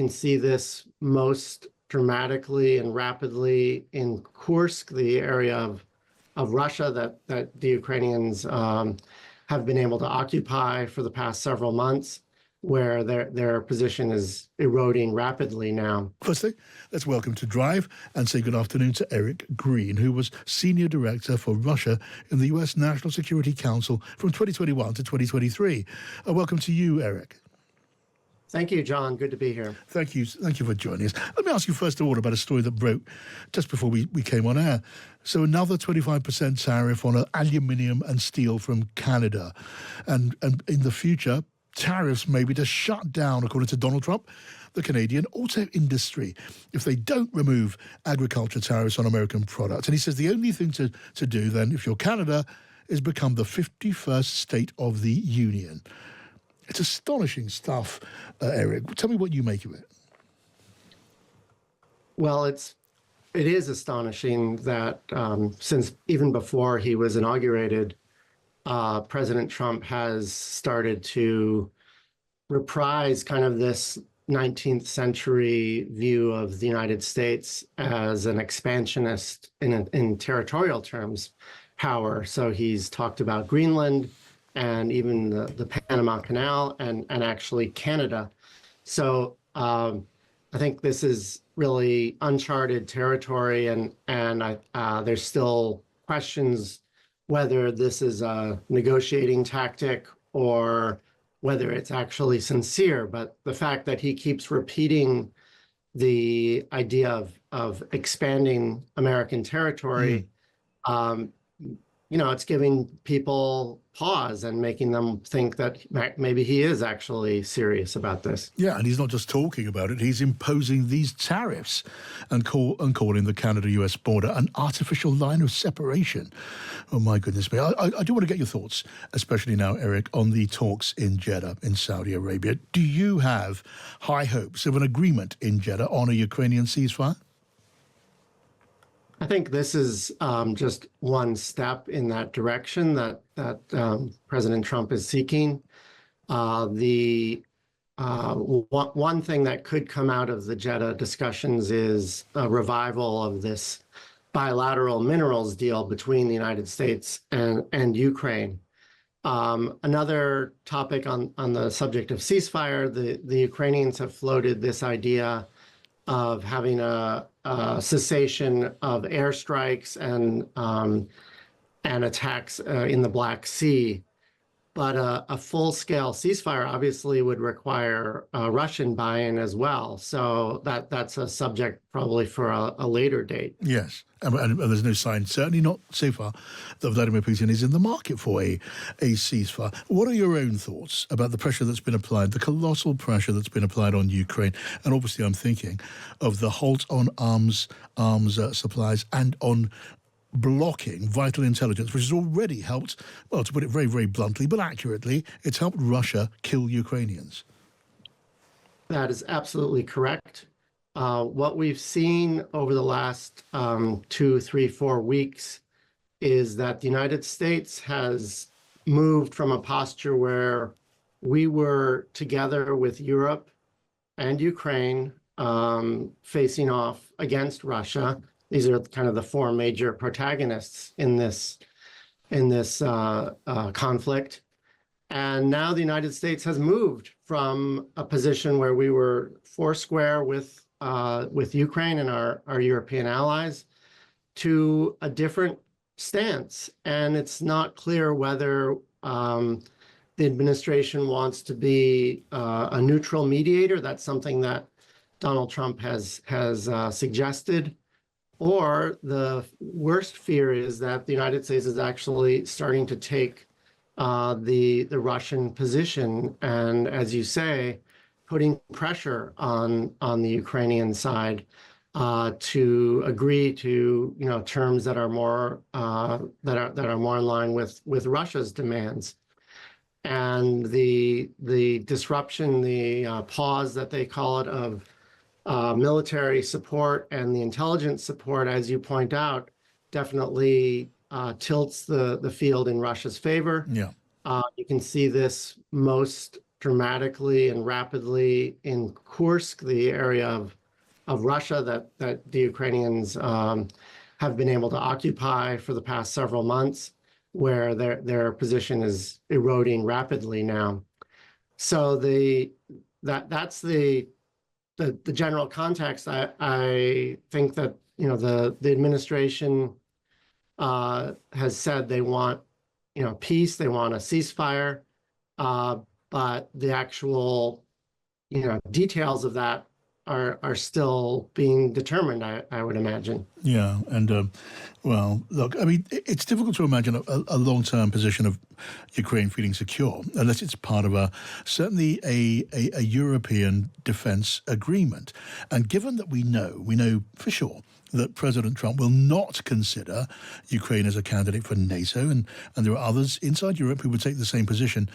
can see this most dramatically and rapidly in Kursk, the area of Russia that the Ukrainians have been able to occupy for the past several months, where their position is eroding rapidly now. Firstly, let's welcome to Drive and say good afternoon to Eric Greene, who was Senior Director for Russia in the U.S. National Security Council from 2021 to 2023. Welcome to you, Eric. Thank you, John. Good to be here. Thank you for joining us. Let me ask you first of all about a story that broke just before we came on air. So another 25% tariff on aluminium and steel from Canada. And in the future, tariffs may be to shut down, according to Donald Trump, the Canadian auto industry if they don't remove agriculture tariffs on American products. And he says the only thing to do then, if you're Canada, is become the 51st state of the Union. It's astonishing stuff, Eric. Tell me what you make of it. Well, it is astonishing that since even before he was inaugurated, President Trump has started to reprise kind of this 19th century view of the United States as an expansionist in territorial terms power. So he's talked about Greenland and even the Panama Canal and actually Canada. So I think this is really uncharted territory, and there's still questions whether this is a negotiating tactic or whether it's actually sincere. But the fact that he keeps repeating the idea of expanding American territory, it's giving people pause and making them think that maybe he is actually serious about this. Yeah, and he's not just talking about it, he's imposing these tariffs and calling the Canada-US border an artificial line of separation. Oh, my goodness me. I do want to get your thoughts, especially now, Eric, on the talks in Jeda in Saudi Arabia. Do you have high hopes of an agreement in Jeda on a Ukrainian ceasefire? I think this is just one step in that direction that President Trump is seeking. One thing that could come out of the Jeda discussions is a revival of this bilateral minerals deal between the United States and Ukraine. Another topic on the subject of ceasefire, the Ukrainians have floated this idea of having a cessation of airstrikes and attacks in the Black Sea. But a full-scale ceasefire obviously would require Russian buy-in as well. So that's a subject probably for a later date. Yes, and there's no sign, certainly not so far, that Vladimir Putin is in the market for a ceasefire. What are your own thoughts about the pressure that's been applied, the colossal pressure that's been applied on Ukraine? And obviously I'm thinking of the halt on arms supplies and on blocking vital intelligence, which has already helped, well, to put it very, very bluntly, but accurately, it's helped Russia kill Ukrainians. That is absolutely correct. What we've seen over the last 2, 3, 4 weeks is that the United States has moved from a posture where we were together with Europe and Ukraine facing off against Russia. These are kind of the 4 major protagonists in this conflict. And now the United States has moved from a position where we were foursquare with Ukraine and our European allies to a different stance. And it's not clear whether the administration wants to be a neutral mediator. That's something that Donald Trump has suggested. Or the worst fear is that the United States is actually starting to take the Russian position, and as you say, putting pressure on the Ukrainian side to agree to terms that are more in line with Russia's demands. And the disruption, the pause that they call it, of military support and the intelligence support, as you point out, definitely tilts the field in Russia's favor. Yeah. You can see this most dramatically and rapidly in Kursk, the area of Russia that the Ukrainians have been able to occupy for the past several months, where their position is eroding rapidly now. So that's the general context. I think that the administration has said they want peace, they want a ceasefire, but the actual details of that are still being determined, I would imagine. Yeah, and well, look, I mean, it's difficult to imagine a long-term position of Ukraine feeling secure unless it's part of certainly a European defense agreement. And given that we know for sure that President Trump will not consider Ukraine as a candidate for NATO, and there are others inside Europe who would take the same position,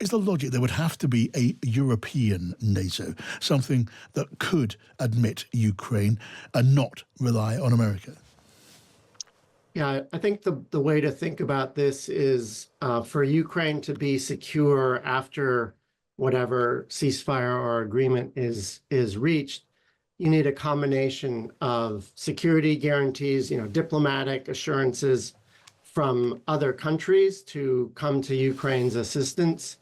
is the logic there would have to be a European NATO, something that could admit Ukraine and not rely on America? Yeah, I think the way to think about this is for Ukraine to be secure after whatever ceasefire or agreement is reached, you need a combination of security guarantees, diplomatic assurances from other countries to come to Ukraine's assistance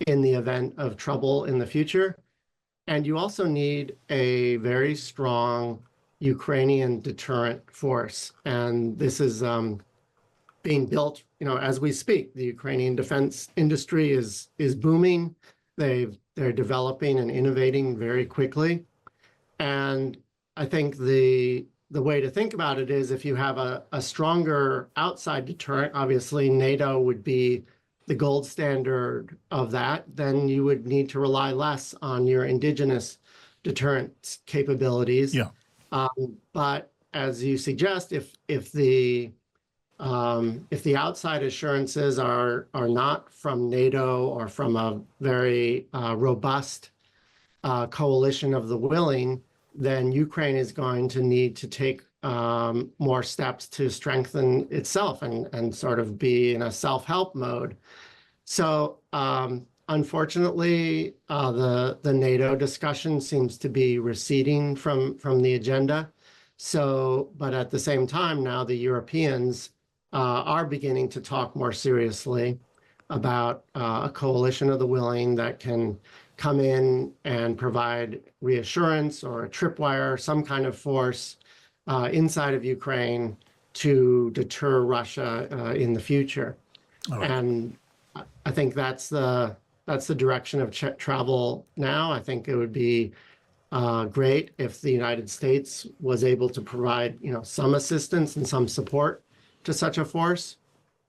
in the event of trouble in the future. And you also need a very strong Ukrainian deterrent force. And this is being built, as we speak. The Ukrainian defense industry is booming. They're developing and innovating very quickly. And I think the way to think about it is if you have a stronger outside deterrent, obviously NATO would be the gold standard of that, then you would need to rely less on your indigenous deterrent capabilities. Yeah. But as you suggest, if the outside assurances are not from NATO or from a very robust coalition of the willing, then Ukraine is going to need to take more steps to strengthen itself and sort of be in a self-help mode. So unfortunately, the NATO discussion seems to be receding from the agenda. So, but at the same time, now the Europeans are beginning to talk more seriously about a coalition of the willing that can come in and provide reassurance or a tripwire, some kind of force inside of Ukraine to deter Russia in the future. Right. And I think that's the direction of travel now. I think it would be great if the United States was able to provide, some assistance and some support to such a force.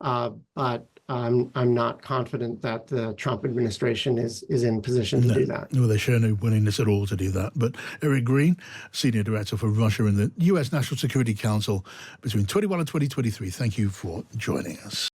But I'm not confident that the Trump administration is in position to do that. No, they show no willingness at all to do that. But Eric Greene, Senior Director for Russia in the U.S. National Security Council between 2021 and 2023, thank you for joining us.